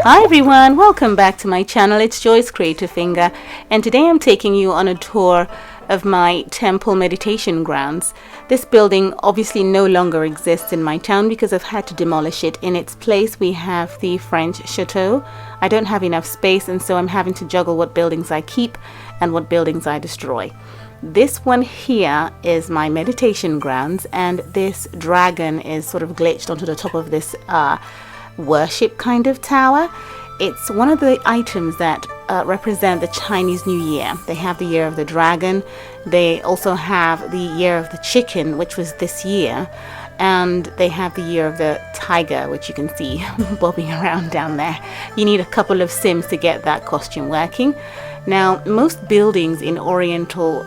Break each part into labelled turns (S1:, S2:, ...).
S1: Hi everyone, welcome back to my channel. It's Joy's JCfinger, and today I'm taking you on a tour of my temple meditation grounds. This building obviously no longer exists in my town because I've had to demolish it. In its place we have the French chateau. I don't have enough space, and so I'm having to juggle what buildings I keep and what buildings I destroy. This one here is my meditation grounds, and this dragon is sort of glitched onto the top of this worship kind of tower. It's one of the items that represent the Chinese New Year. They have the year of the dragon. They also have the year of the chicken, which was this year, and they have the year of the tiger, which you can see bobbing around down there. You need a couple of sims to get that costume working. Now, most buildings in Oriental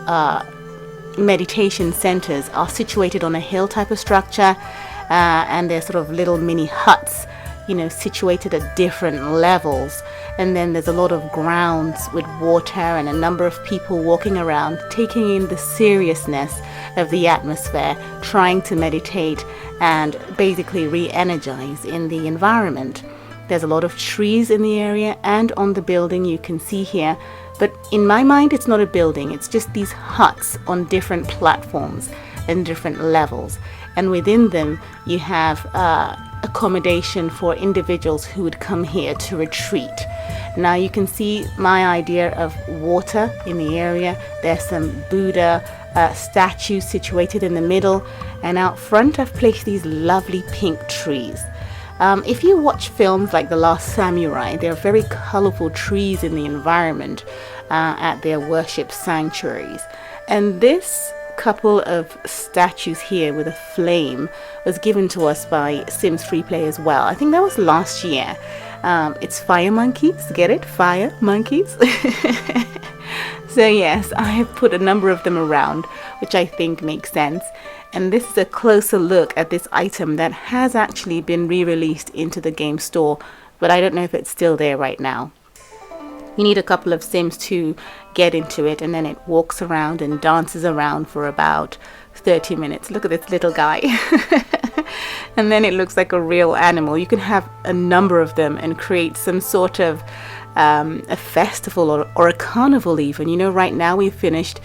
S1: meditation centers are situated on a hill type of structure, and they're sort of little mini huts, situated at different levels. And then there's a lot of grounds with water and a number of people walking around, taking in the seriousness of the atmosphere, trying to meditate and basically re-energize in the environment. There's a lot of trees in the area and on the building you can see here. But in my mind, it's not a building. It's just these huts on different platforms and different levels. And within them, you have accommodation for individuals who would come here to retreat. Now you can see my idea of water in the area. There's some Buddha statues situated in the middle, and out front I've placed these lovely pink trees. If you watch films like The Last Samurai, there are very colorful trees in the environment at their worship sanctuaries. And this couple of statues here with a flame was given to us by Sims FreePlay as well. I think that was last year. It's fire monkeys. Get it? Fire monkeys. So yes, I have put a number of them around, which I think makes sense. And this is a closer look at this item that has actually been re-released into the game store, but I don't know if it's still there right now. You need a couple of sims to get into it, and then it walks around and dances around for about 30 minutes. Look at this little guy. And then it looks like a real animal. You can have a number of them and create some sort of a festival or a carnival even. Right now we've finished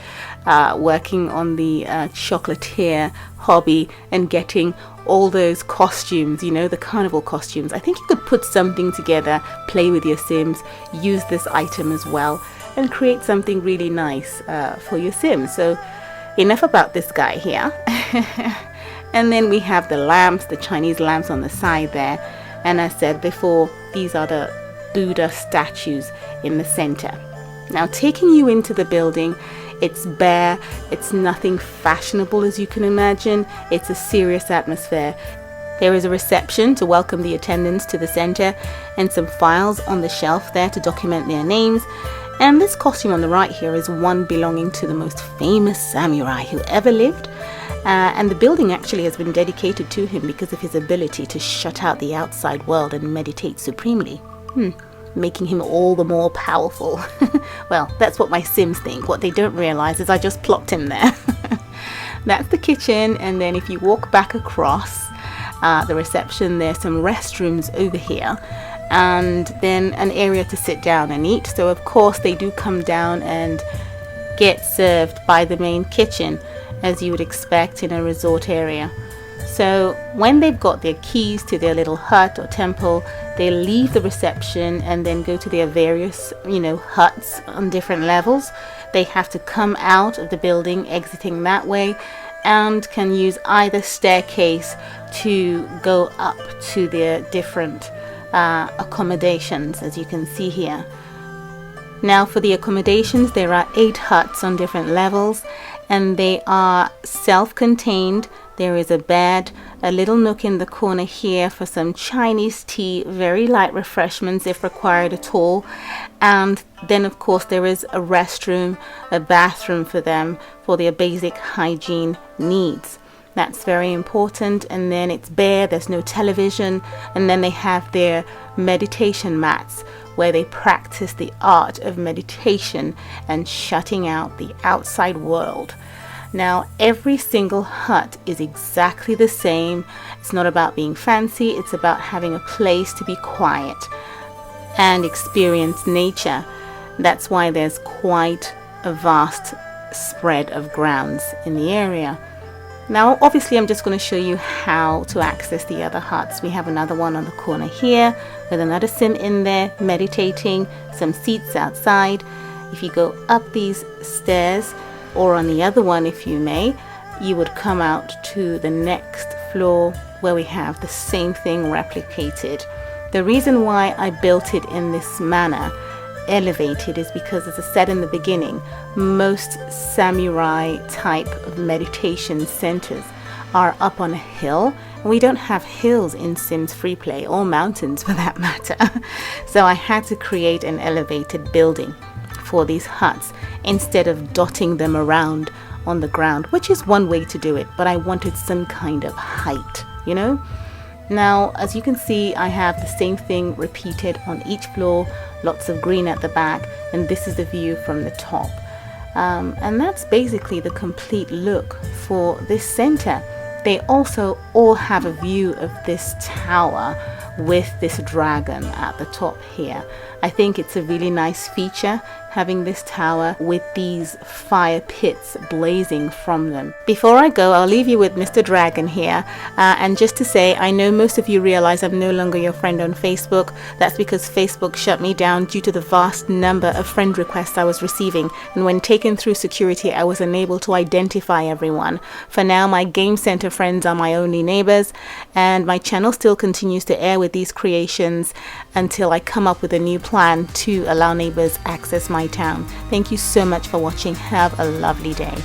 S1: working on the chocolatier hobby and getting all those costumes, the carnival costumes. I think you could put something together, play with your sims, use this item as well, and create something really nice for your sims. So enough about this guy here. And then we have the lamps, the Chinese lamps on the side there. And as I said before, these are the Buddha statues in the center. Now, taking you into the building, it's bare, it's nothing fashionable as you can imagine. It's a serious atmosphere. There is a reception to welcome the attendants to the center, and some files on the shelf there to document their names. And this costume on the right here is one belonging to the most famous samurai who ever lived. And the building actually has been dedicated to him because of his ability to shut out the outside world and meditate supremely. Making him all the more powerful. Well, that's what my sims think. What they don't realize is I just plopped him there. That's the kitchen, and then if you walk back across the reception, there's some restrooms over here, and then an area to sit down and eat. So of course they do come down and get served by the main kitchen, as you would expect in a resort area. So when they've got their keys to their little hut or temple, they leave the reception and then go to their various, huts on different levels. They have to come out of the building, exiting that way, and can use either staircase to go up to their different accommodations, as you can see here. Now for the accommodations, there are 8 huts on different levels, and they are self-contained. There is a bed, a little nook in the corner here for some Chinese tea, very light refreshments if required at all. And then of course there is a restroom, a bathroom for them for their basic hygiene needs. That's very important. And then it's bare, there's no television. And then they have their meditation mats where they practice the art of meditation and shutting out the outside world. Now, every single hut is exactly the same. It's not about being fancy, it's about having a place to be quiet. and experience nature. That's why there's quite a vast spread of grounds in the area. Now obviously I'm just going to show you how to access the other huts. We have another one on the corner here with another sim in there meditating, some seats outside. If you go up these stairs, or on the other one if you may, you would come out to the next floor where we have the same thing replicated. The reason why I built it in this manner, elevated, is because, as I said in the beginning, most samurai type of meditation centers are up on a hill, and we don't have hills in Sims FreePlay, or mountains for that matter. So I had to create an elevated building for these huts instead of dotting them around on the ground, which is one way to do it, but I wanted some kind of height, you know. Now as you can see, I have the same thing repeated on each floor, lots of green at the back, and this is the view from the top. And that's basically the complete look for this center. They also all have a view of this tower with this dragon at the top here. I think it's a really nice feature, having this tower with these fire pits blazing from them. Before I go, I'll leave you with Mr. Dragon here, and just to say, I know most of you realize I'm no longer your friend on Facebook. That's because Facebook shut me down due to the vast number of friend requests I was receiving, and when taken through security I was unable to identify everyone. For now, my game center friends are my only neighbors, and my channel still continues to air with these creations until I come up with a new plan to allow neighbors access my town. Thank you so much for watching. Have a lovely day.